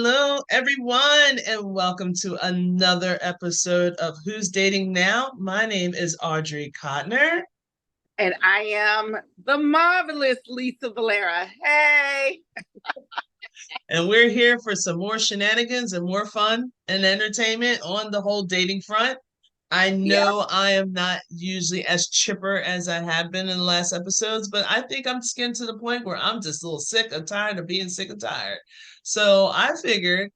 Hello, everyone, and welcome to another episode of Who's Dating Now? My name is Audrey Codner. And I am the marvelous Lisa Vallera. Hey. And we're here for some more shenanigans and more fun and entertainment on the whole dating front. I Yeah. know I am not usually as chipper as I have been in the last episodes, but I think I'm getting to the point where I'm just a little sick and tired of being sick and tired. So I figured,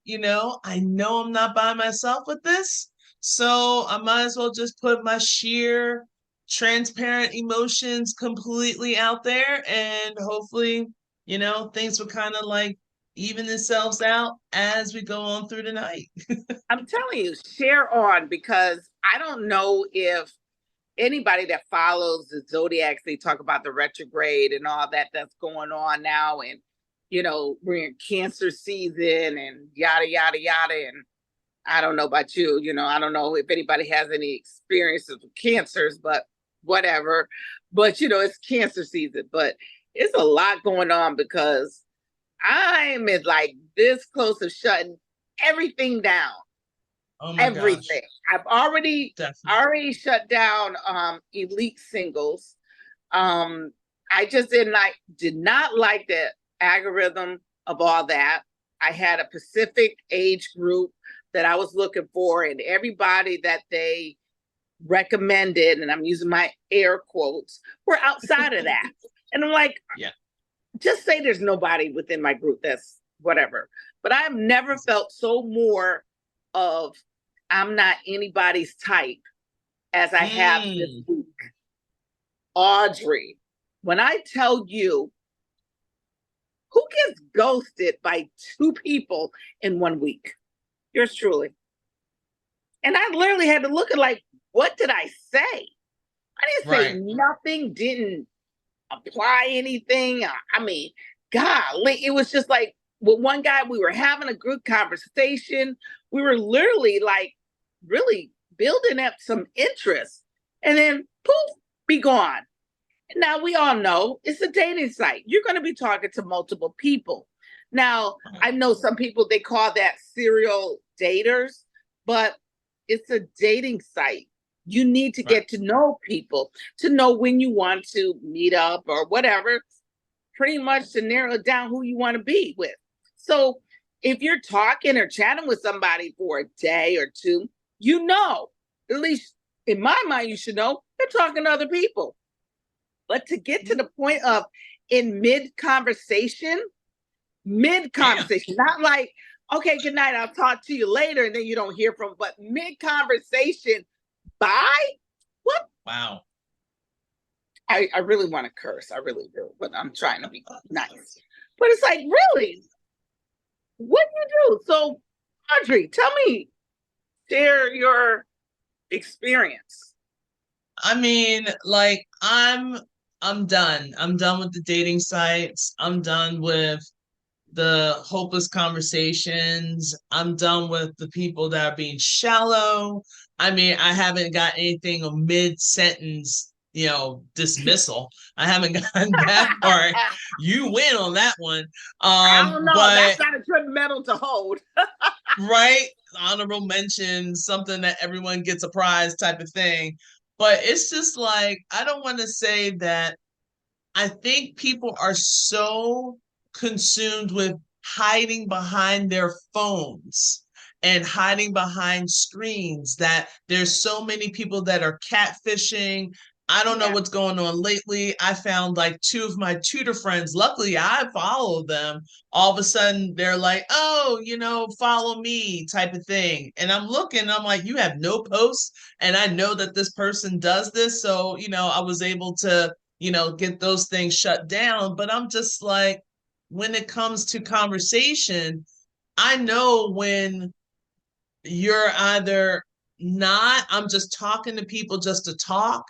I know I'm not by myself with this. So I might as well just put my sheer transparent emotions completely out there and hopefully, things will kind of like even themselves out as we go on through the night. I'm telling you, share on because I don't know if anybody that follows the zodiacs, they talk about the retrograde and all that that's going on now. And, we're in Cancer season and yada, yada, yada. And I don't know about you, I don't know if anybody has any experiences with cancers, but whatever. But, it's Cancer season, but it's a lot going on because I'm at like this close to shutting everything down. Oh my gosh. Everything. I've already Definitely. already shut down elite singles. I just did not like the algorithm of all that. I had a specific age group that I was looking for, and everybody that they recommended, and I'm using my air quotes, were outside of that. And I'm like, Yeah. just say there's nobody within my group that's whatever. But I've never felt so more of I'm not anybody's type as I have this Mm. week. Audrey, when I tell you who gets ghosted by two people in 1 week, yours truly. And I literally had to look at like, what did I say? I didn't say Right. nothing, didn't apply anything. I mean, golly, it was just like with one guy, we were having a good conversation. We were literally like really building up some interest. And then poof, be gone. Now we all know it's a dating site. You're going to be talking to multiple people. Now, I know some people they call that serial daters, but it's a dating site. You need to Right. get to know people to know when you want to meet up or whatever, pretty much to narrow down who you want to be with. So if you're talking or chatting with somebody for a day or two, at least in my mind, you should know they're talking to other people. But to get to the point of in Damn. mid conversation, not like, okay, good night, I'll talk to you later, and then you don't hear from them, but mid conversation, bye? What? Wow. I really want to curse. I really do, but I'm trying to be nice. But it's like, really, what do you do? So, Audrey, tell me, share your experience. I mean, like I'm done. I'm done with the dating sites. I'm done with the hopeless conversations. I'm done with the people that are being shallow. I mean, I haven't got anything of mid-sentence, dismissal. I haven't gotten that far. You win on that one. I don't know. But That's not a good medal to hold. right, honorable mention, something that everyone gets a prize type of thing. But it's just like I don't want to say that I think people are so consumed with hiding behind their phones and hiding behind screens that there's so many people that are catfishing. I don't know Yeah. what's going on lately. I found like two of my tutor friends. Luckily, I follow them. All of a sudden, they're like, oh, follow me type of thing. And I'm looking, I'm like, you have no posts. And I know that this person does this. So, I was able to get those things shut down. But I'm just like, when it comes to conversation, I know when you're either not, I'm just talking to people just to talk.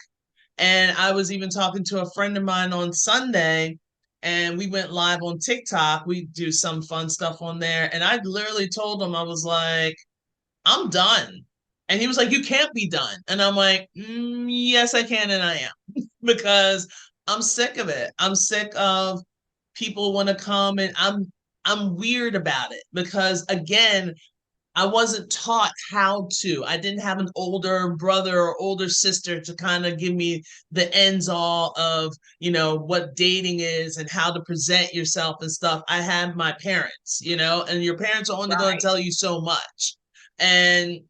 And I was even talking to a friend of mine on Sunday, and we went live on TikTok. We do some fun stuff on there. And I literally told him, I was like, I'm done. And he was like, you can't be done. And I'm like, yes, I can. And I am because I'm sick of it. I'm sick of people want to come and I'm weird about it because again, I wasn't taught how to. I didn't have an older brother or older sister to kind of give me the ends all of, what dating is and how to present yourself and stuff. I had my parents, and your parents are only going to Right. tell you so much. And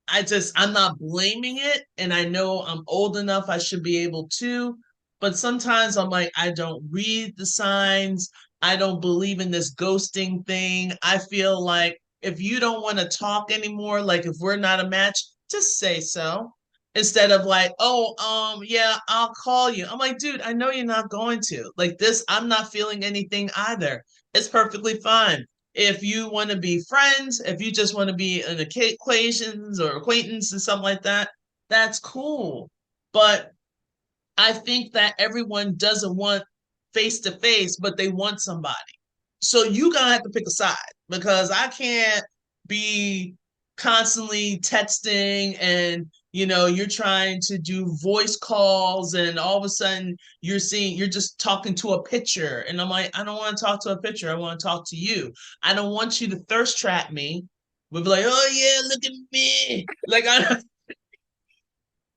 I'm not blaming it. And I know I'm old enough, I should be able to. But sometimes I'm like, I don't read the signs. I don't believe in this ghosting thing. I feel like if you don't want to talk anymore, like if we're not a match, just say so. Instead of like, oh, yeah, I'll call you. I'm like, dude, I know you're not going to. Like this, I'm not feeling anything either. It's perfectly fine. If you want to be friends, if you just want to be an equations or acquaintance and something like that, that's cool. But I think that everyone doesn't want face to face, but they want somebody. So you gonna have to pick a side because I can't be constantly texting and you're trying to do voice calls and all of a sudden you're just talking to a picture and I'm like, I don't want to talk to a picture. I want to talk to you. I don't want you to thirst trap me with like, oh yeah, look at me. Like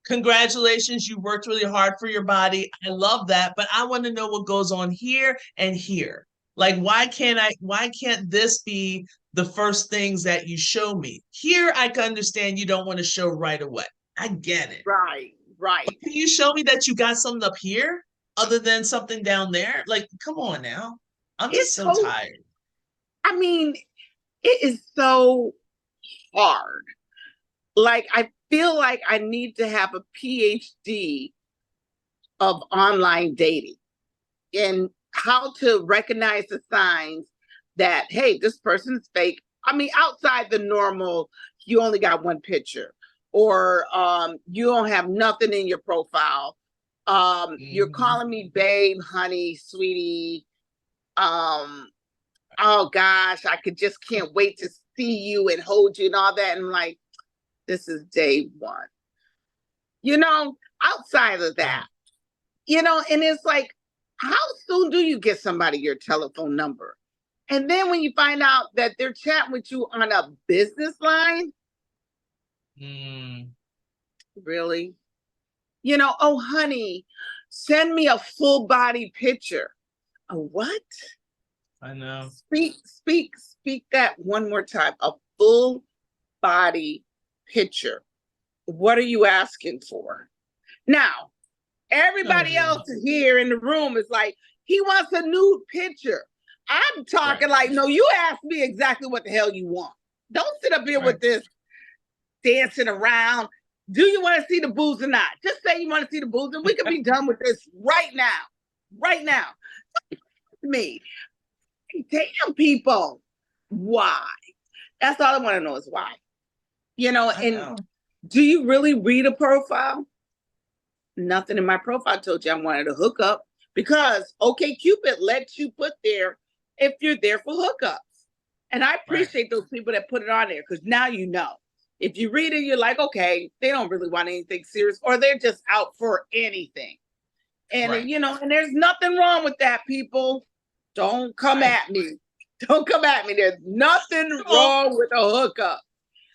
congratulations, you worked really hard for your body. I love that, but I want to know what goes on here and here. Like why can't this be the first things that you show me? Here I can understand you don't want to show right away. I get it. Right. Right. Can you show me that you got something up here other than something down there? Like, come on now. I'm just It's so so, tired. I mean, it is so hard. Like, I feel like I need to have a PhD of online dating and how to recognize the signs that, hey, this person is fake. I mean, outside the normal, you only got one picture, or you don't have nothing in your profile. You're Mhm. calling me babe, honey, sweetie. Um, oh gosh, I could just can't wait to see you and hold you and all that. And I'm like, this is day one. Outside of that, Right. and it's like, how soon do you get somebody your telephone number? And then when you find out that they're chatting with you on a business line, Mm, really? Oh, honey, send me a full body picture. A what? I know. Speak that one more time. A full body picture. What are you asking for? Now, Oh everybody yeah. else here in the room is like, he wants a nude picture. I'm Right. talking like, no, you ask me exactly what the hell you want. Don't sit up here Right. with this dancing around. Do you want to see the boobs or not? Just say you want to see the boobs and we can be done with this right now. Right now. Me. Damn people. Why? That's all I want to know is why. I And know. do you really read a profile? Nothing in my profile told you I wanted to hook up because OkCupid lets you put there if you're there for hookups. And I Right. appreciate those people that put it on there because now you know. If you read it, you're like, okay, they don't really want anything serious or they're just out for anything. And, Right. and there's nothing wrong with that, people. Don't come Right. at me. Don't come at me. There's nothing Come on. wrong with a hookup.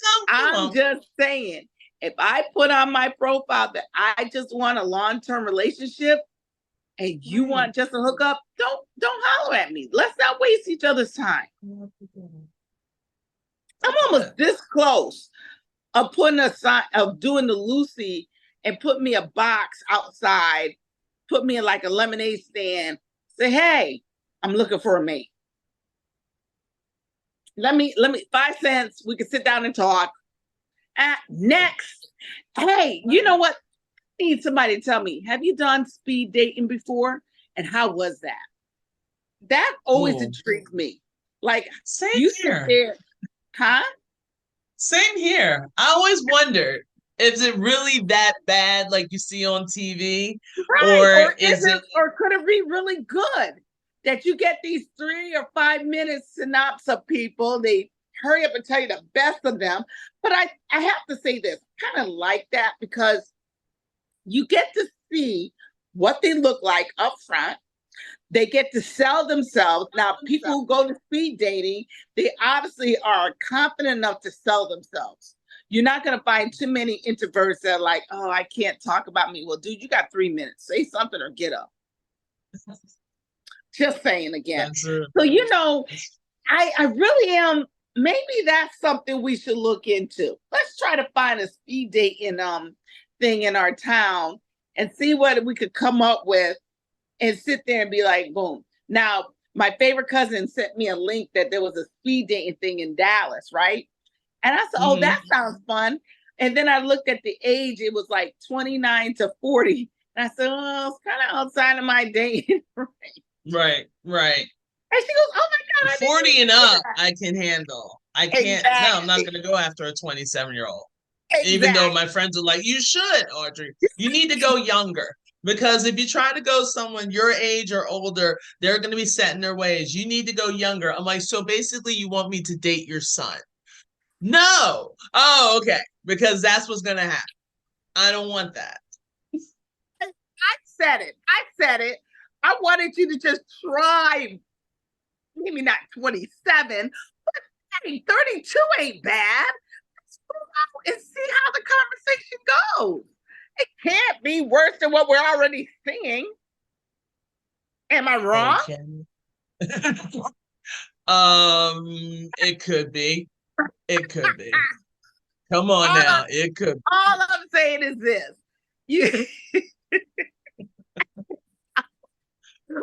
Come I'm on. just saying, if I put on my profile that I just want a long-term relationship and you Right. want just a hookup, don't holler at me. Let's not waste each other's time. I'm I get almost it. this close of putting a sign of doing the Lucy and put me a box outside, put me in like a lemonade stand, say, hey, I'm looking for a mate. Let me 5 cents. We can sit down and talk. Next, hey, you know Right. what? I need somebody to tell me, have you done speed dating before? And how was that? That always Oh, intrigues me. Like same you sit here. there, huh? Same here. I always wondered, is it really that bad like you see on TV? Right. Or Or is is it it, or could it be really good that you get these 3 or 5 minute synopsis of people? They hurry up and tell you the best of them. But I have to say this, kind of like that because you get to see what they look like up front. They get to sell themselves. Now, people who go to speed dating, they obviously are confident enough to sell themselves. You're not going to find too many introverts that are like, oh, I can't talk about me. Well, dude, you got 3 minutes. Say something or get up. Just saying again. So, I really am. Maybe that's something we should look into. Let's try to find a speed dating thing in our town and see what we could come up with and sit there and be like, boom. Now, my favorite cousin sent me a link that there was a speed dating thing in Dallas, right? And I said, oh, that sounds fun. And then I looked at the age, it was like 29 to 40. And I said, well, it's kind of outside of my dating range. Right. And she goes, oh my God. 40 and up, I can handle. I can't, no, I'm not going to go after a 27-year-old. Exactly. Even though my friends are like, you should, Audrey. You need to go younger. Because if you try to go someone your age or older, they're going to be set in their ways. You need to go younger. I'm like, so basically you want me to date your son? No. Oh, okay. Because that's what's going to happen. I don't want that. I said it. I wanted you to just try. Maybe not 27, but hey, 32 ain't bad. Let's go out and see how the conversation goes. It can't be worse than what we're already seeing. Am I wrong? It could be. It could be. Come on now. It could be. All I'm saying is this.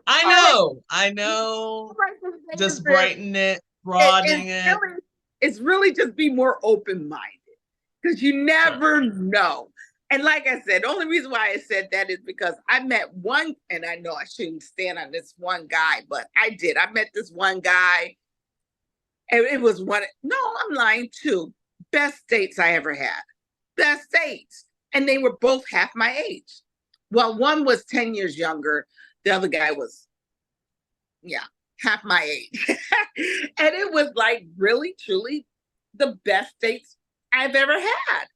I know. Just brighten it, broadening it. It's really just be more open-minded because you never know. And like I said, the only reason why I said that is because I met one, and I know I shouldn't stand on this one guy, but I did. I met this one guy, and it was I'm lying, 2 best dates I ever had. Best dates. And they were both half my age. Well, one was 10 years younger. The other guy was, half my age. And it was like really, truly the best dates I've ever had.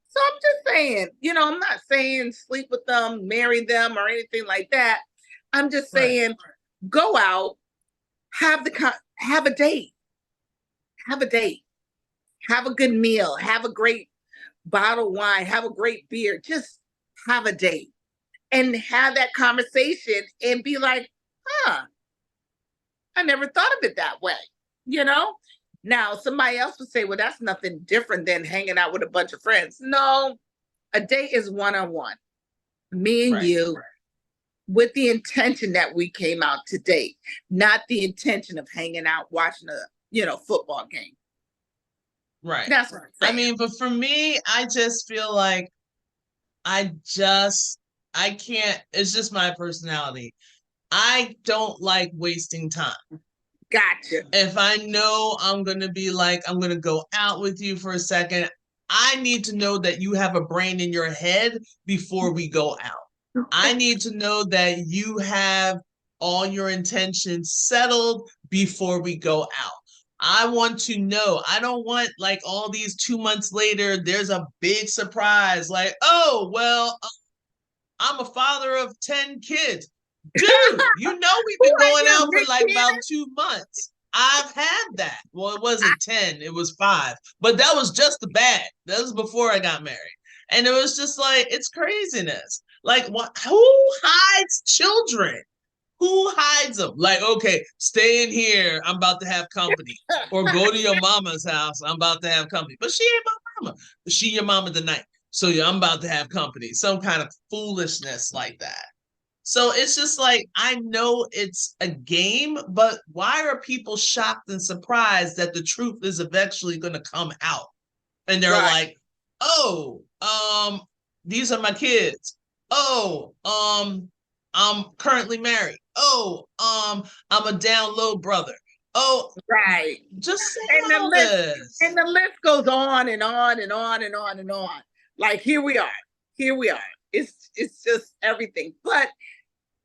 So I'm just saying, I'm not saying sleep with them, marry them, or anything like that. I'm just saying, go out, have a date, have a date, have a good meal, have a great bottle of wine, have a great beer, just have a date and have that conversation and be like, I never thought of it that way, Now, somebody else would say, well, that's nothing different than hanging out with a bunch of friends. No, a date is one-on-one. Me and you, with the intention that we came out to date, not the intention of hanging out, watching a football game. Right. That's what I'm saying. I mean, but for me, I just feel like I can't, it's just my personality. I don't like wasting time. Gotcha. If I know I'm going to be like, I'm going to go out with you for a second, I need to know that you have a brain in your head before we go out. I need to know that you have all your intentions settled before we go out. I want to know. I don't want like all these 2 months later, there's a big surprise. Like, oh, well, I'm a father of 10 kids. Dude, we've been going out for like about 2 months. I've had that. Well, it wasn't 10, it was 5. But that was just the bad. That was before I got married. And it was just like, it's craziness. Like, who hides children? Who hides them? Like, okay, stay in here. I'm about to have company. Or go to your mama's house. I'm about to have company. But she ain't my mama. She your mama tonight. So yeah, I'm about to have company. Some kind of foolishness like that. So it's just like, I know it's a game, but why are people shocked and surprised that the truth is eventually going to come out? And they're like, oh, these are my kids. Oh, I'm currently married. Oh, I'm a down low brother. Oh, just say all this. And the list goes on and on and on and on and on. Like, here we are. It's just everything. But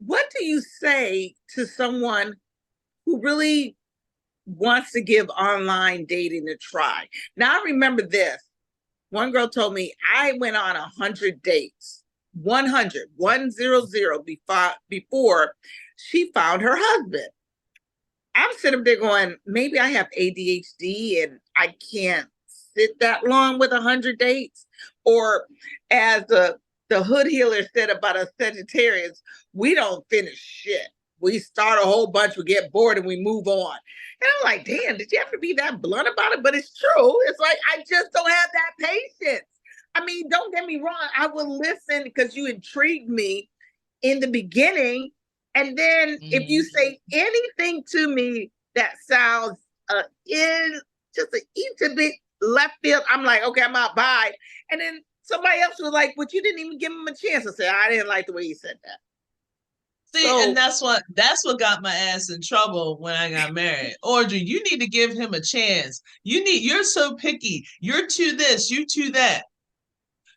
what do you say to someone who really wants to give online dating a try? Now, I remember this. One girl told me, I went on 100 dates 100 before she found her husband. I'm sitting there going, maybe I have ADHD and I can't sit that long with 100 dates. Or as the hood healer said about us Sagittarians, we don't finish shit. We start a whole bunch, we get bored, and we move on. And I'm like, damn, did you have to be that blunt about it? But it's true. It's like, I just don't have that patience. I mean, don't get me wrong. I will listen because you intrigued me in the beginning. And then if you say anything to me that sounds in just an inch a bit left field, I'm like, okay, I'm out, bye. And then somebody else was like, but you didn't even give him a chance to say, I didn't like the way he said that. See, and that's what got my ass in trouble when I got married. Audrey, you need to give him a chance. You're so picky. You're to this, you to that.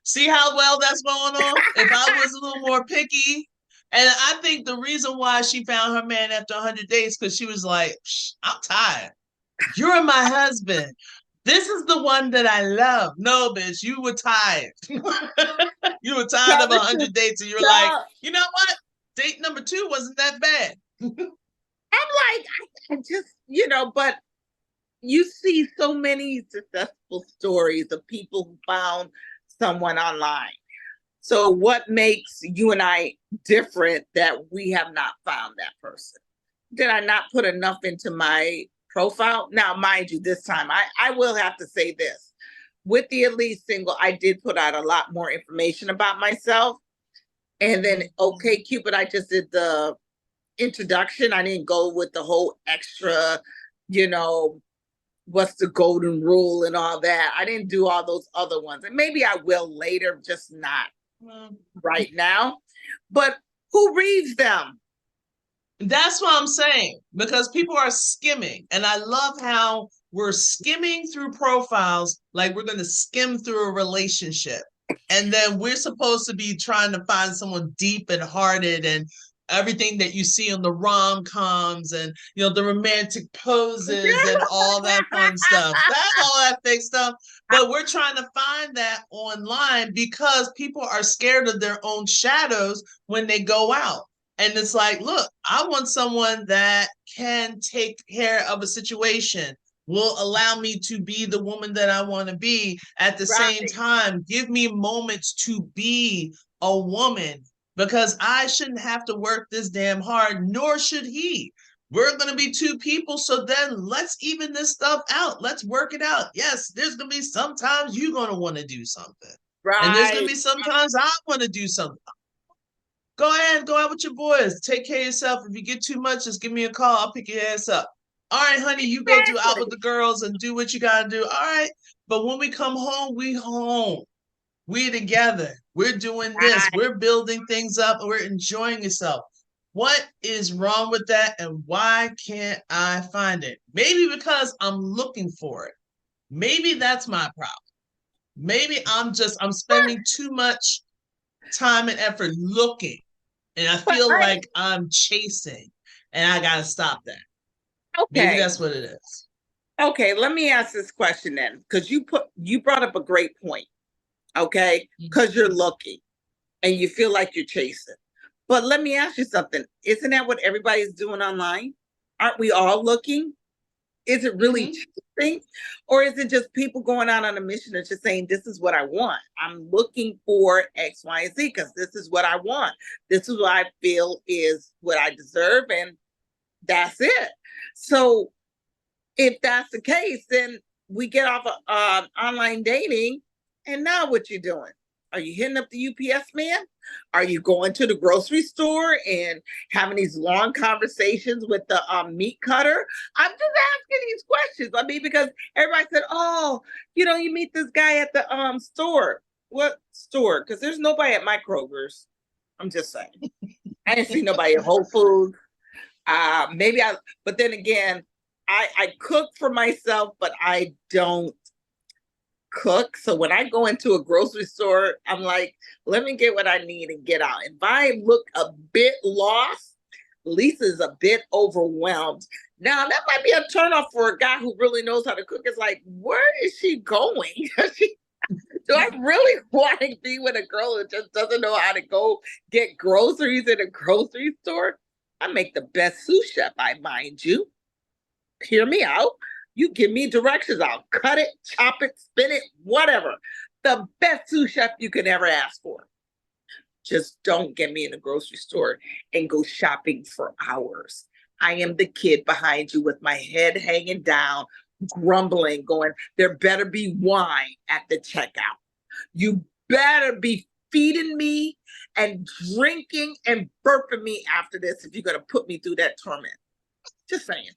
See how well that's going on? If I was a little more picky, and I think the reason why she found her man after 100 days, because she was like, I'm tired. You're my husband. This is the one that I love. No, bitch, you were tired. You were tired of 100 dates, and you were like, you know what? Date number 2 wasn't that bad. I'm like, I just, but you see so many successful stories of people who found someone online. So what makes you and I different that we have not found that person? Did I not put enough into my profile? Now, mind you, this time, I will have to say this. With the Elite single, I did put out a lot more information about myself. And then, okay, Cupid, I just did the introduction. I didn't go with the whole extra, what's the golden rule and all that. I didn't do all those other ones. And maybe I will later, just not right now. But who reads them? That's what I'm saying, because people are skimming. And I love how we're skimming through profiles like we're going to skim through a relationship. And then we're supposed to be trying to find someone deep and hearted and everything that you see on the rom-coms and, the romantic poses and all that fun stuff. That's all that fake stuff. But we're trying to find that online because people are scared of their own shadows when they go out. And it's like, look, I want someone that can take care of a situation, will allow me to be the woman that I want to be. At the same time, give me moments to be a woman, because I shouldn't have to work this damn hard, nor should he. We're going to be 2 people, so then let's even this stuff out. Let's work it out. Yes, there's going to be sometimes you're going to want to do something. Right. And there's going to be sometimes I want to do something. Go ahead, go out with your boys. Take care of yourself. If you get too much, just give me a call. I'll pick your ass up. All right, honey, you go out with the girls and do what you got to do. All right. But when we come home, we home. We're together. We're doing this. We're building things up. And we're enjoying yourself. What is wrong with that? And why can't I find it? Maybe because I'm looking for it. Maybe that's my problem. Maybe I'm spending too much time and effort looking. And I feel like I'm chasing. And I got to stop that. Okay. Maybe that's what it is. Okay, let me ask this question then, because you brought up a great point. Okay, because you're looking and you feel like you're chasing. But let me ask you something. Isn't that what everybody's doing online? Aren't we all looking? Is it really chasing? Or is it just people going out on a mission and just saying, this is what I want? I'm looking for X, Y, and Z because this is what I want. This is what I feel is what I deserve. And that's it. So if that's the case, then we get off of online dating. And now what you doing? Are you hitting up the UPS man? Are you going to the grocery store and having these long conversations with the meat cutter? I'm just asking these questions. I mean, because everybody said, oh, you meet this guy at the store. What store? Because there's nobody at my Kroger's. I'm just saying. I didn't see nobody at Whole Foods. But then again, I cook for myself, but I don't cook. So when I go into a grocery store, I'm like, let me get what I need and get out. If I look a bit lost, Lisa's a bit overwhelmed. Now that might be a turnoff for a guy who really knows how to cook. It's like, where is she going? Do I really want to be with a girl who just doesn't know how to go get groceries in a grocery store? I make the best sous chef, I mind you. Hear me out. You give me directions, I'll cut it, chop it, spin it, whatever. The best sous chef you could ever ask for. Just don't get me in a grocery store and go shopping for hours. I am the kid behind you with my head hanging down, grumbling, going, there better be wine at the checkout. You better be feeding me and drinking and burping me after this if you're going to put me through that torment. Just saying.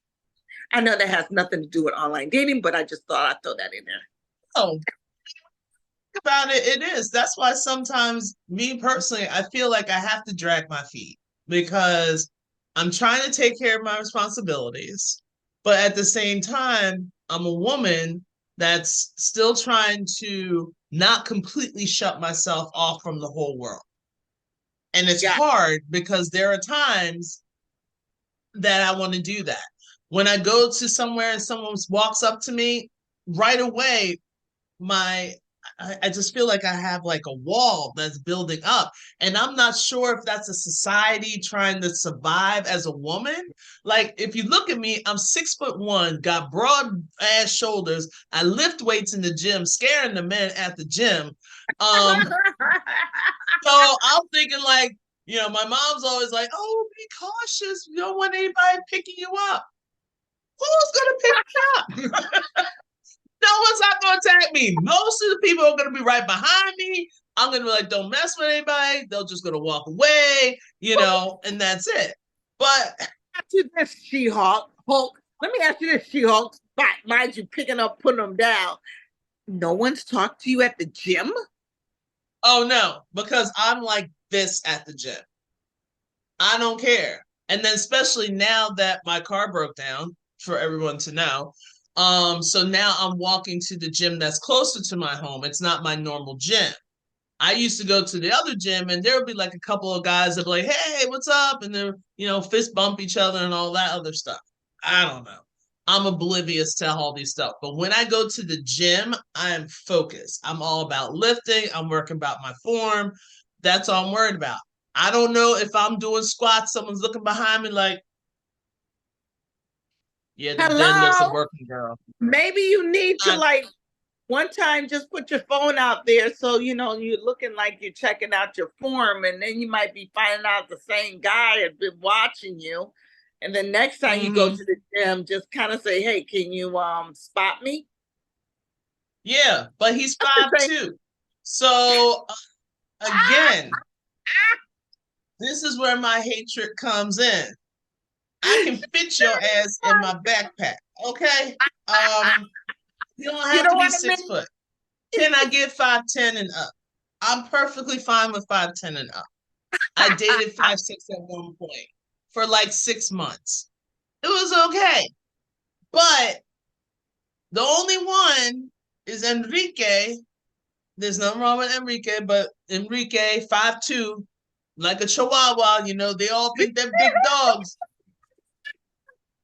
I know that has nothing to do with online dating, but I just thought I'd throw that in there. Oh, about it, it is. That's why sometimes, me personally, I feel like I have to drag my feet because I'm trying to take care of my responsibilities, but at the same time, I'm a woman that's still trying to not completely shut myself off from the whole world. And it's hard because there are times that I want to do that. When I go to somewhere and someone walks up to me, right away, I just feel like I have like a wall that's building up. And I'm not sure if that's a society trying to survive as a woman. Like, if you look at me, I'm 6'1", got broad ass shoulders. I lift weights in the gym, scaring the men at the gym. So I'm thinking like, my mom's always like, oh, be cautious. You don't want anybody picking you up. Who's going to pick me up? No one's not going to attack me. Most of the people are going to be right behind me. I'm going to be like, don't mess with anybody. They're just going to walk away, and that's it. But to this She-Hulk, let me ask you this, She-Hulk. Mind you, picking up, putting them down. No one's talked to you at the gym? Oh, no, because I'm like this at the gym. I don't care. And then especially now that my car broke down, for everyone to know, so now I'm walking to the gym that's closer to my home. It's not my normal gym. I used to go to the other gym and there would be like a couple of guys that be like, hey, what's up? And they're, fist bump each other and all that other stuff. I don't know. I'm oblivious to all these stuff. But when I go to the gym, I am focused. I'm all about lifting. I'm working about my form. That's all I'm worried about. I don't know if I'm doing squats, someone's looking behind me like, yeah, the deadlift's a working, girl. Maybe you need to one time just put your phone out there so you're looking like you're checking out your form, and then you might be finding out the same guy has been watching you. And then next time you go to the gym, just kind of say, hey, can you spot me? Yeah, but he's 5'2". So again, this is where my hatred comes in. I can fit your ass in my backpack, okay? You don't have to be 6 foot. Can I get 5'10" and up? I'm perfectly fine with 5'10" and up. I dated 5'6" at one point for like 6 months. It was okay. But the only one is Enrique. There's nothing wrong with Enrique, but Enrique, 5'2", like a chihuahua, they all think they're big dogs.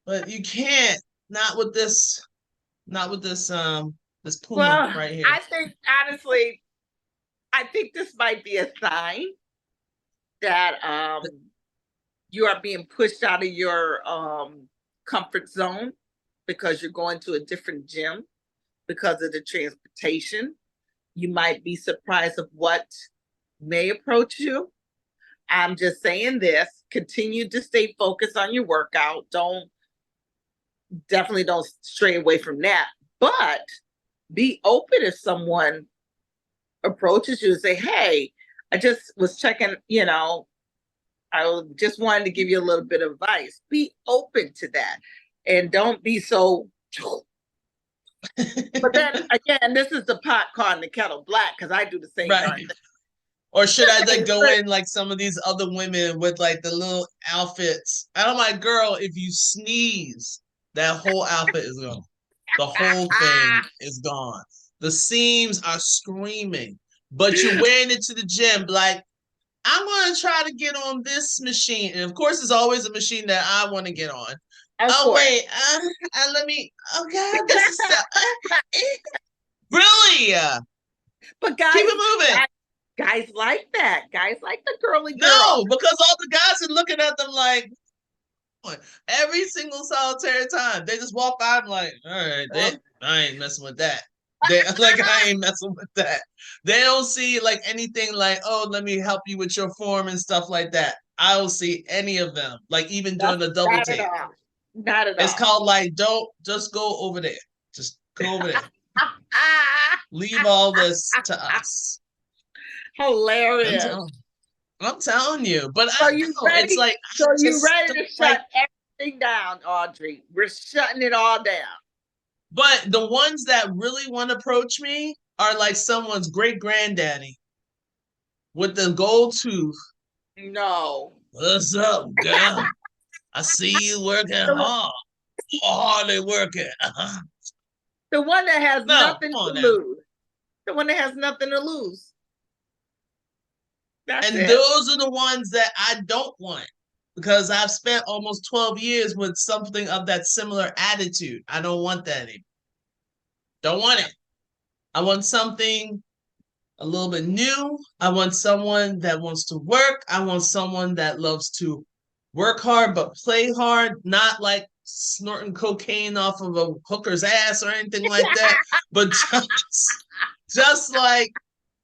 But you can't, not with this this puma right here. I think honestly, this might be a sign that you are being pushed out of your comfort zone because you're going to a different gym because of the transportation. You might be surprised of what may approach you. I'm just saying this. Continue to stay focused on your workout. Definitely don't stray away from that. But be open if someone approaches you and say, hey, I just was checking, I just wanted to give you a little bit of advice. Be open to that. And don't be so... But then again, this is the pot calling the kettle black, because I do the same thing. Or should I like go in like some of these other women with like the little outfits? I'm like, girl, if you sneeze, that whole outfit is gone. The whole thing is gone. The seams are screaming, but you're wearing it to the gym. Like, I'm going to try to get on this machine. And of course, it's always a machine that I want to get on. Wait, let me, okay, this is, really? But Keep it moving. guys like that. Guys like the girly girl. No, because all the guys are looking at them like every single solitary time. They just walk by and like, all right, I ain't messing with that. They like I ain't messing with that. They don't see like anything like, oh, let me help you with your form and stuff like that. I don't see any of them, like even doing a double Not take. at all. Not at It's all. called like, don't just go over there. Just go over there. Leave all this to us. Hilarious. I'm telling you, but So you ready? it's like so you ready to shut everything down, Audrey? We're shutting it all down. But the ones that really want to approach me are like someone's great granddaddy with the gold tooth. No. What's up, girl? I see you working hard. Hard they working. The one that has nothing to lose. The one that has nothing to lose. That's it. Those are the ones that I don't want because I've spent almost 12 years with something of that similar attitude. I don't want that anymore. Don't want it. I want something a little bit new. I want someone that wants to work. I want someone that loves to work hard but play hard, not like snorting cocaine off of a hooker's ass or anything like that, but just like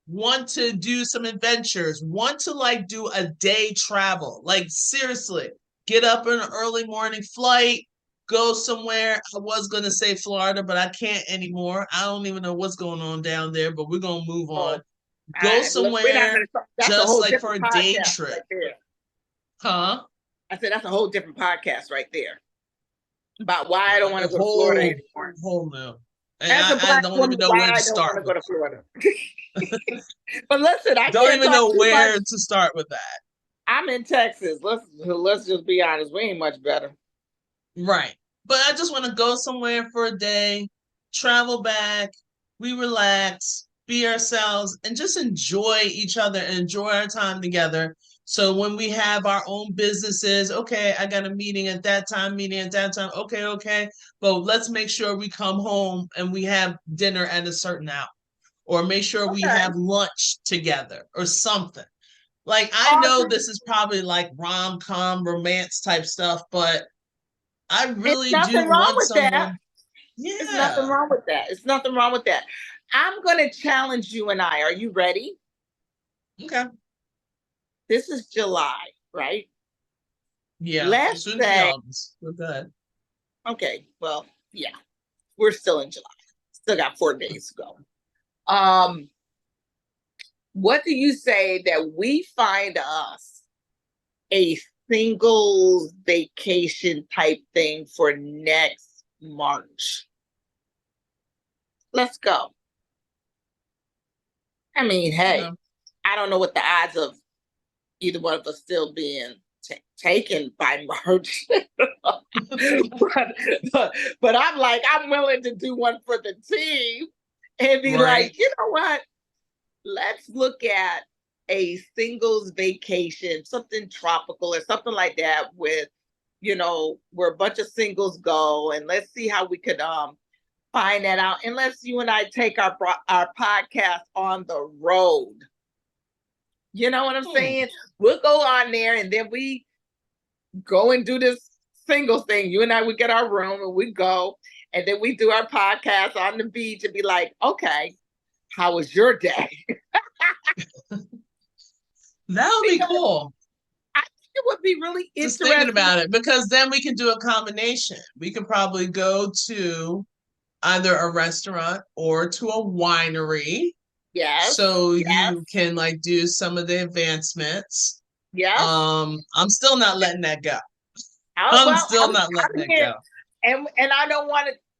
want to do some adventures, want to like do a day travel. Like seriously, get up in an early morning flight, go somewhere. I was going to say Florida, but I can't anymore. I don't even know what's going on down there, but we're going to move on. Go somewhere just like for a day trip. Right huh? I said, that's a whole different podcast right there. About why I don't want to go to Florida anymore. Whole no. And I don't even know where to start. I don't want to go to Florida. But listen, I don't even know where to start with that. I'm in Texas. Let's just be honest. We ain't much better. Right. But I just want to go somewhere for a day, travel back, we relax, be ourselves, and just enjoy each other and enjoy our time together. So when we have our own businesses, okay, I got a meeting at that time, okay. But let's make sure we come home and we have dinner at a certain hour. Or make sure we have lunch together or something. Like, I know this is probably like rom-com romance type stuff, but I really do want someone. Yeah. There's nothing wrong with that. It's nothing wrong with that. I'm going to challenge you and I. Are you ready? Okay. This is July, right? Yeah. Let's say. We're good. Okay. Well, yeah. We're still in July. Still got 4 days to go. What do you say that we find us a singles vacation type thing for next March? Let's go. I mean, hey, I don't know what the odds of either one of us still being taken by March. but I'm like, I'm willing to do one for the team and be like, you know what? Let's look at a singles vacation, something tropical or something like that with, where a bunch of singles go, and let's see how we could find that out. And let's you and I take our podcast on the road. You know what I'm saying? We'll go on there and then we go and do this singles thing. You and I would get our room and we go, and then we do our podcast on the beach and be like, okay, how was your day? That would be cool. I think it would be really interesting. Just thinking about it, because then we can do a combination. We could probably go to either a restaurant or to a winery. Yes. So you can like do some of the advancements. Yeah. I'm still not letting that go. I'm still not letting that go. And I don't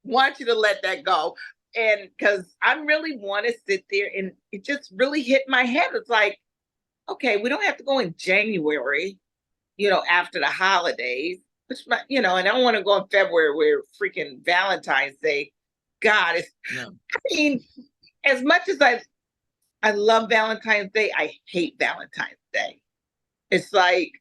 want you to let that go. And because I really want to sit there, and it just really hit my head. It's like, okay, we don't have to go in January, after the holidays, and I don't want to go in February where freaking Valentine's Day. God, I mean, as much as I love Valentine's Day, I hate Valentine's Day. It's like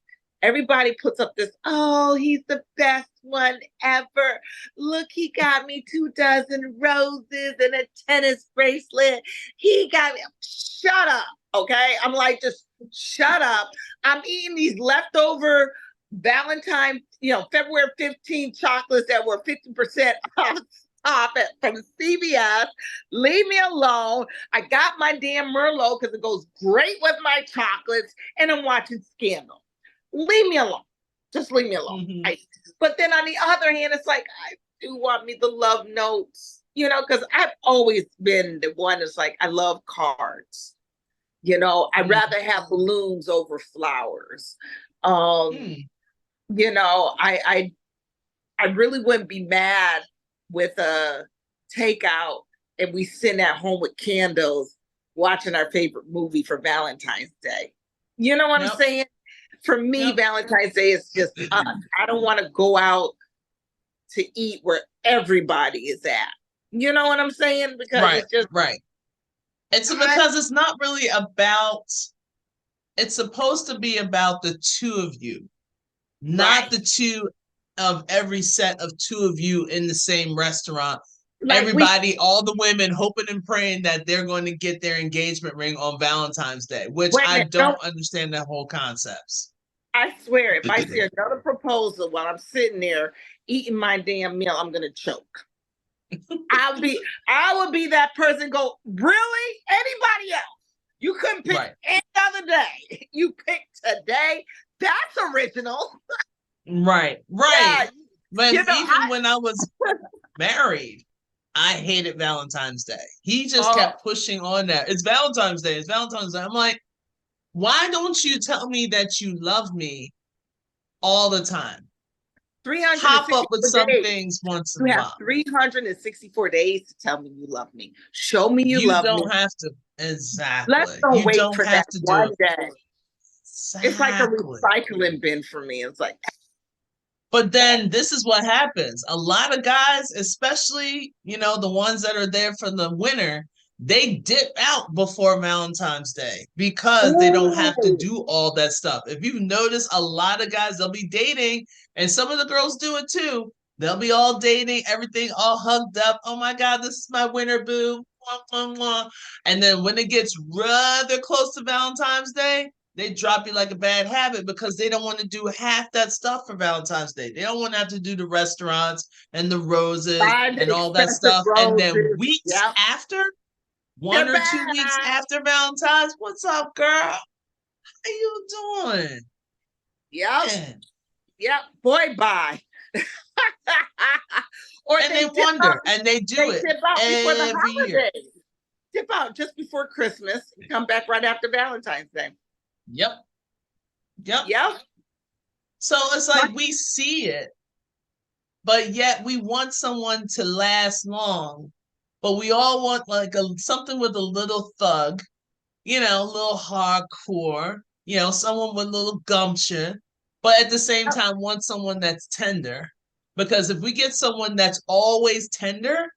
everybody puts up this, oh, he's the best one ever. Look, he got me 2 dozen roses and a tennis bracelet. He got me. Shut up. Okay. I'm like, just shut up. I'm eating these leftover Valentine, February 15th chocolates that were 50% off from CVS. Leave me alone. I got my damn Merlot because it goes great with my chocolates, and I'm watching Scandal. Leave me alone. Just leave me alone. Mm-hmm. But then on the other hand, it's like, I do want me the love notes, because I've always been the one that's like, I love cards. I'd rather have balloons over flowers. I really wouldn't be mad with a takeout and we sit at home with candles watching our favorite movie for Valentine's Day. You know what I'm saying? For me, Valentine's Day is just us. I don't want to go out to eat where everybody is at. You know what I'm saying? Because it's just right. It's because it's not really about, it's supposed to be about the two of you, not the two of every set of two of you in the same restaurant. Like everybody, all the women hoping and praying that they're going to get their engagement ring on Valentine's Day, which I don't understand that whole concept. I swear, if I see another proposal while I'm sitting there eating my damn meal, I'm going to choke. I would be that person. Go, really? Anybody else? You couldn't pick any other day. You picked today. That's original. Right. Yeah. But even when I was married, I hated Valentine's Day. He just kept pushing on that. It's Valentine's Day. It's Valentine's Day. I'm like, why don't you tell me that you love me all the time? Pop up with some things once in a while. You have 364 days to tell me you love me. Show me you love me. You don't have to. Exactly. Let's don't wait for that one day. Exactly. It's like a recycling bin for me. It's like. But then this is what happens. A lot of guys, especially, the ones that are there for the winter, they dip out before Valentine's Day because they don't have to do all that stuff. If you notice, a lot of guys, they'll be dating, and some of the girls do it too. They'll be all dating, everything all hugged up. Oh my God, this is my winter boo. And then when it gets rather close to Valentine's Day, they drop you like a bad habit because they don't want to do half that stuff for Valentine's Day. They don't want to have to do the restaurants and the roses and all that stuff. And then weeks after, 1 or 2 weeks after Valentine's, what's up, girl? How you doing? Yep. Boy, bye. And they wonder, and they do it every year. Dip out just before Christmas and come back right after Valentine's Day. Yep. So it's like we see it, but yet we want someone to last long. But we all want like something with a little thug, a little hardcore, someone with a little gumption, but at the same time want someone that's tender. Because if we get someone that's always tender,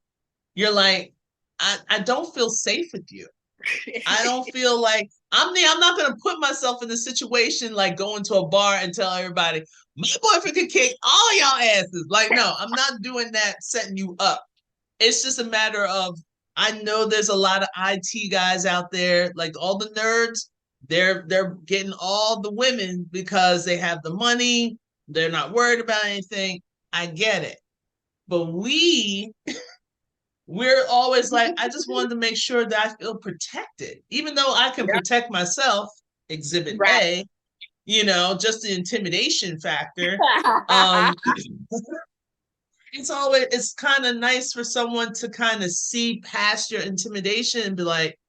you're like, I don't feel safe with you. I don't feel like I'm not going to put myself in a situation like going to a bar and tell everybody, my boyfriend can kick all y'all asses. Like, no, I'm not doing that, setting you up. It's just a matter of, I know there's a lot of IT guys out there, like all the nerds, they're getting all the women because they have the money. They're not worried about anything. I get it. But we're always like, I just wanted to make sure that I feel protected, even though I can protect myself, exhibit A, just the intimidation factor. It's kind of nice for someone to kind of see past your intimidation and be like,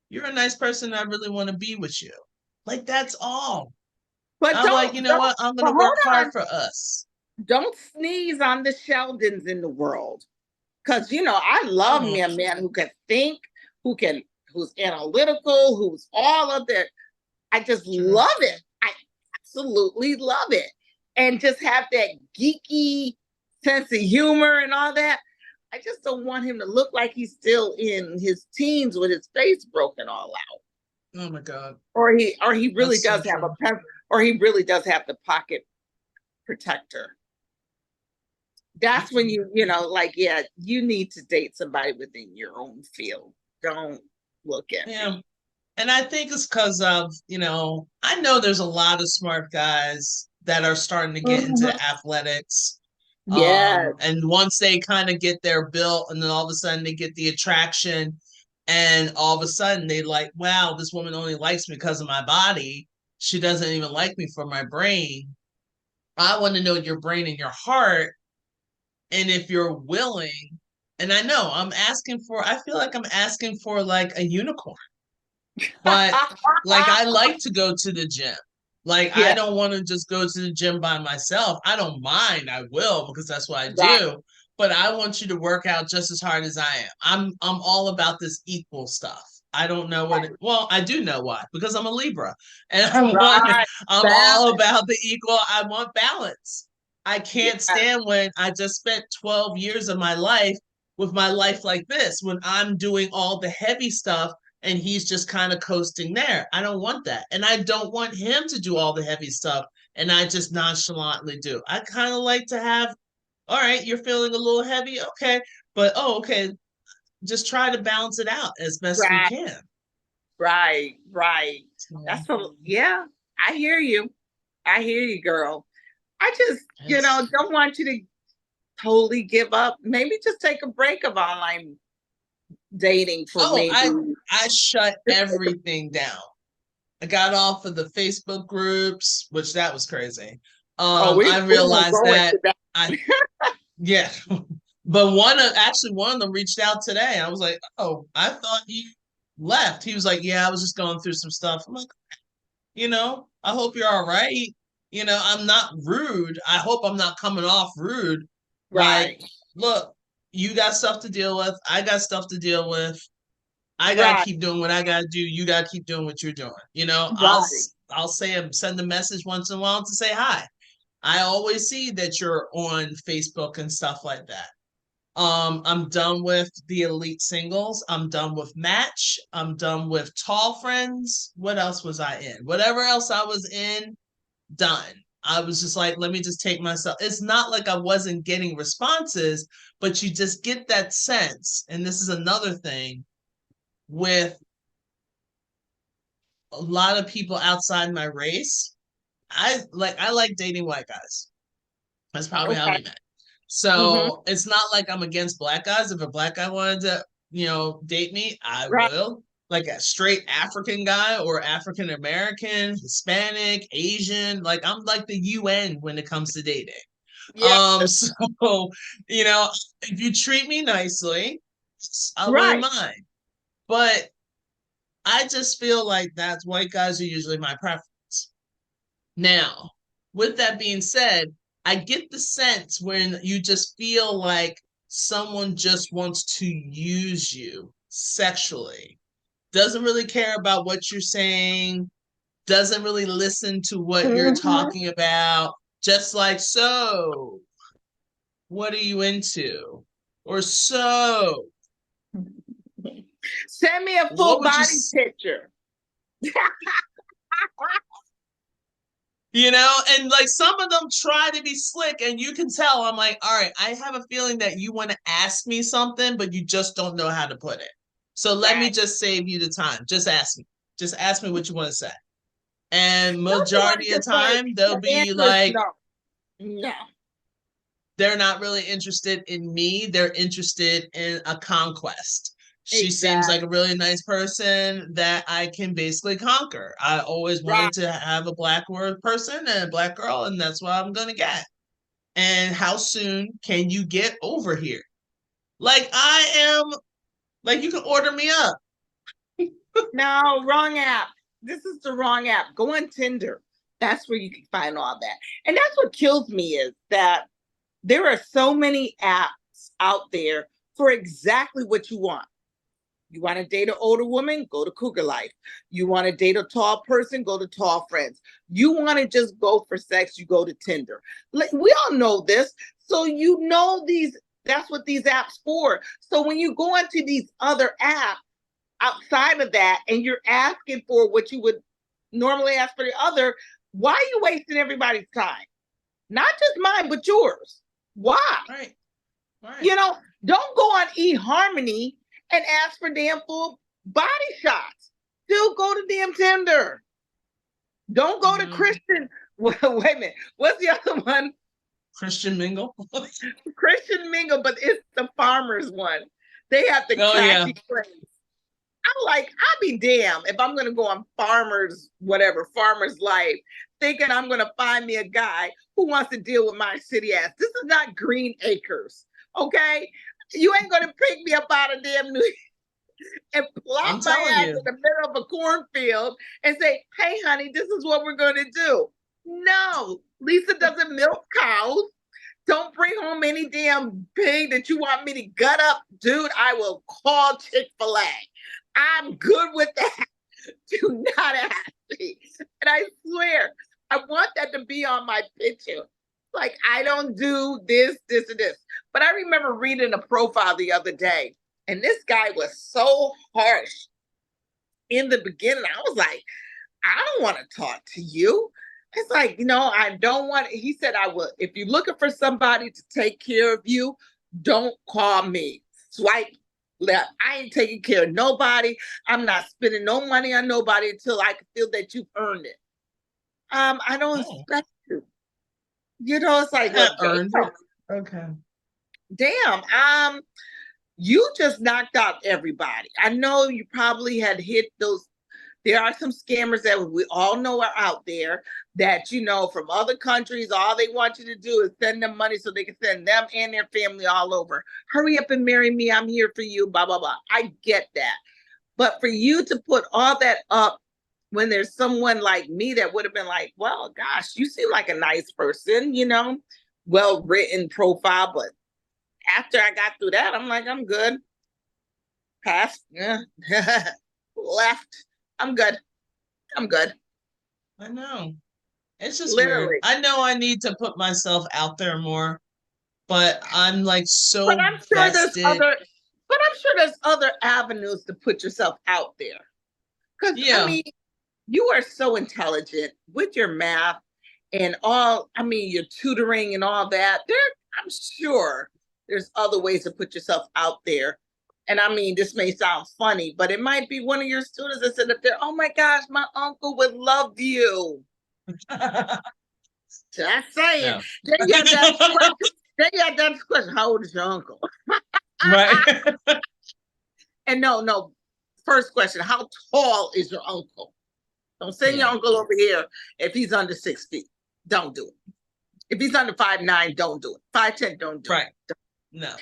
you're a nice person. I really want to be with you. Like, that's all. But I'm like, you know what? I'm going to work hard for us. Don't sneeze on the Sheldons in the world. Because, I love me a man who can think, who's analytical, who's all of that. I just love it. I absolutely love it. And just have that geeky sense of humor and all that. I just don't want him to look like he's still in his teens with his face broken all out. Oh my God. Or he really does have he really does have the pocket protector. That's when like, yeah, you need to date somebody within your own field. Don't look at Yeah. me. And I think it's because of, I know there's a lot of smart guys that are starting to get into Mhm. athletics. Yes, And once they kind of get their built, and then all of a sudden they get the attraction, and all of a sudden they like, wow, this woman only likes me because of my body. She doesn't even like me for my brain. I want to know your brain and your heart. And if you're willing, and I know I feel like I'm asking for like a unicorn. But like I like to go to the gym. Like I yeah, don't want to just go to the gym by myself. I don't mind. I will because that's what I right, do. But I want you to work out just as hard as I am. I'm all about this equal stuff. I don't know well, I do know why, because I'm a Libra. And right. I'm all Balance. about the equal. I want balance. I Yeah, can't stand when I just spent 12 years of my life with my life like this, when I'm doing all the heavy stuff and he's just kind of coasting there. I don't want that. And I don't want him to do all the heavy stuff and I just nonchalantly do. I kind of like to have, all right, you're feeling a little heavy. Okay. But, oh, okay. Just try to balance it out as best we right, can. right. So That's yeah. I hear you. I hear you, girl. I just, it's, don't want you to totally give up. Maybe just take a break of online dating for oh, maybe. I shut everything down. I got off of the Facebook groups, which that was crazy. Oh, I we won't realized go that into that. I yeah, but one of them reached out today. I was like, oh, I thought you left. He was like, yeah, I was just going through some stuff. I'm like, I hope you're all right. I'm not rude. I hope I'm not coming off rude. Like, Right, look, you got stuff to deal with. I got stuff to deal with. I gotta right, keep doing what I gotta do. You gotta keep doing what you're doing. right, I'll send a message once in a while to say hi. I always see that you're on Facebook and stuff like that. I'm done with the elite singles. I'm done with Match. I'm done with Tall Friends. What else was I in? Whatever else I was in, done. I was just like, let me just take myself. It's not like I wasn't getting responses, but you just get that sense. And this is another thing with a lot of people outside my race. I like dating white guys. That's probably how okay, we met. mm-hmm, So it's not like I'm against black guys. If a black guy wanted to, date me, I right, will. Like a straight African guy or African American, Hispanic, Asian, like I'm like the UN when it comes to dating. yeah, So, if you treat me nicely, I wouldn't right, mind. But I just feel like that's white guys are usually my preference. Now, with that being said, I get the sense when you just feel like someone just wants to use you sexually, doesn't really care about what you're saying, doesn't really listen to what you're mm-hmm. talking about, just like, so, what are you into? Or so, Send me a what full would you, body picture. and like some of them try to be slick, and you can tell. I'm like, all right, I have a feeling that you want to ask me something, but you just don't know how to put it. So let me Right. just save you the time. Just ask me. Just ask me what you want to say. And Don't you want majority to of just like time, they'll the be answer is like, no. No. they're not really interested in me. They're interested in a conquest. She seems like a Exactly. really nice person that I can basically conquer. I always Right. wanted to have a black word person and a black girl, and that's what I'm going to get. And how soon can you get over here? Like I am, like you can order me up. No, wrong app. This is the wrong app. Go on Tinder. That's where you can find all that. And that's what kills me is that there are so many apps out there for exactly what you want. You want to date an older woman? Go to Cougar Life. You want to date a tall person? Go to Tall Friends. You want to just go for sex? You go to Tinder. We all know this. So these, that's what these apps for. So when you go into these other apps outside of that and you're asking for what you would normally ask for the other, why are you wasting everybody's time? Not just mine, but yours. Why? Right. Right. You know, don't go on eHarmony and ask for damn full body shots. Still go to damn Tinder. Don't go to Christian. Wait a minute. What's the other one? Christian Mingle. Christian Mingle, but it's the farmers one. They have the Yeah. catchy phrase. I'm like, I'll be damned if I'm going to go on farmers, whatever, farmers life, thinking I'm going to find me a guy who wants to deal with my city ass. This is not Green Acres, okay? You ain't going to pick me up out of damn New York and I'm plop my telling ass you. in the middle of a cornfield and say, hey, honey, this is what we're going to do. No, Lisa doesn't milk cows. Don't bring home any damn pig that you want me to gut up. Dude, I will call Chick-fil-A. I'm good with that. Do not ask me. And I swear, I want that to be on my picture. Like, I don't do this, this, and this. But I remember reading a profile the other day, and this guy was so harsh in the beginning. I was like, I don't want to talk to you. It's like, I don't want, he said, I will, if you're looking for somebody to take care of you, don't call me. Swipe left. I ain't taking care of nobody. I'm not spending no money on nobody until I can feel that you've earned it. I don't expect you. It's like, well, earned it. Okay. Damn, you just knocked out everybody. I know you probably had hit those. There are some scammers that we all know are out there that, from other countries, all they want you to do is send them money so they can send them and their family all over. Hurry up and marry me. I'm here for you, blah, blah, blah. I get that. But for you to put all that up when there's someone like me that would have been like, well, gosh, you seem like a nice person, well-written profile. But after I got through that, I'm like, I'm good. Past, left. I'm good. I know. It's just Literally. weird. I know I need to put myself out there more, but I'm like so But I'm sure vested. there's other avenues to put yourself out there. Because you are so intelligent with your math and your tutoring and all that. I'm sure there's other ways to put yourself out there. And this may sound funny, but it might be one of your students that said up there, oh my gosh, my uncle would love you. Just saying. No. Then you have that question. How old is your uncle? Right. And no. First question, how tall is your uncle? Don't send your uncle over here if he's under 6 feet. Don't do it. If he's under 5'9", don't do it. 5'10", don't do it. No.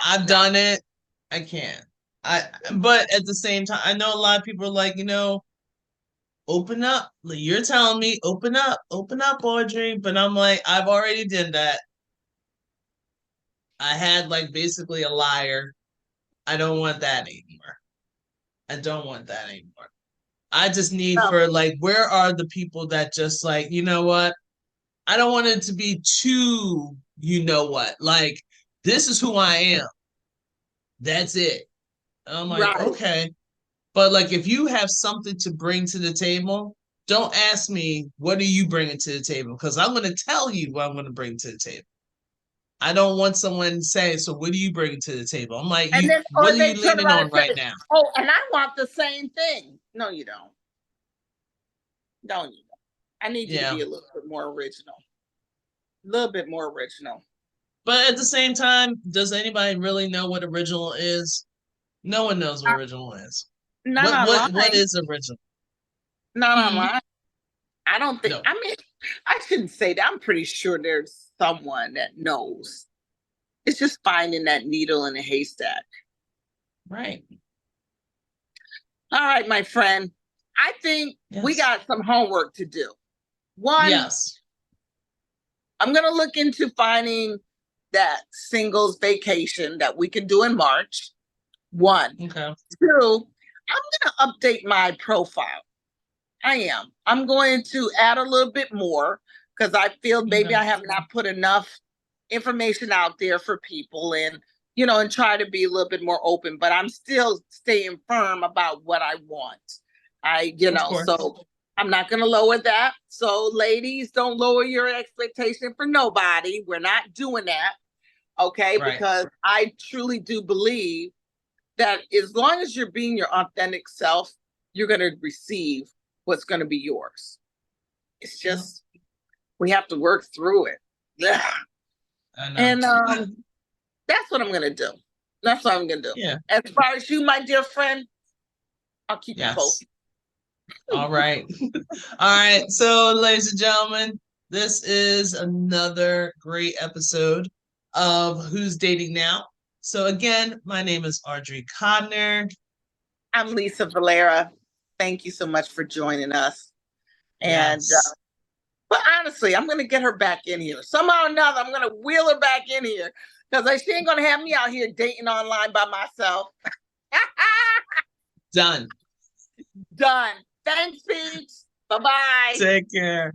I've done it. I can't. But at the same time, I know a lot of people are like, open up. You're telling me open up, Audrey. But I'm like, I've already did that. I had basically a liar. I don't want that anymore. I just need for where are the people that just you know what? I don't want it to be too, this is who I am. That's it. I'm like, okay. But if you have something to bring to the table, don't ask me, what are you bringing to the table? Because I'm going to tell you what I'm going to bring to the table. I don't want someone saying, so what are you bringing to the table? I'm like, what are you leaning on right now? Oh, and I want the same thing. No, you don't. I need you to be a little bit more original. A little bit more original. But at the same time, does anybody really know what original is? No one knows what original is. What is original? Not online. I don't think. No. I shouldn't say that. I'm pretty sure there's someone that knows. It's just finding that needle in a haystack. Right. All right, my friend. I think we got some homework to do. One. Yes. I'm going to look into finding that singles vacation that we can do in March. One. Okay. Two, I'm going to update my profile. I am. I'm going to add a little bit more because I feel maybe I have not put enough information out there for people and, and try to be a little bit more open, but I'm still staying firm about what I want. So I'm not going to lower that. So, ladies, don't lower your expectation for nobody. We're not doing that. Okay. Right. Because I truly do believe that as long as you're being your authentic self, you're going to receive what's going to be yours. It's just, we have to work through it. Yeah. I know. And that's what I'm going to do. That's what I'm going to do. Yeah. As far as you, my dear friend, I'll keep you posted. All right. All right. So, ladies and gentlemen, this is another great episode of Who's Dating Now. So, again, my name is Audrey Codner. I'm Lisa Vallera. Thank you so much for joining us. And, but honestly, I'm going to get her back in here. Somehow or another, I'm going to wheel her back in here because she ain't going to have me out here dating online by myself. Done. Done. Thanks, Pete. Bye-bye. Take care.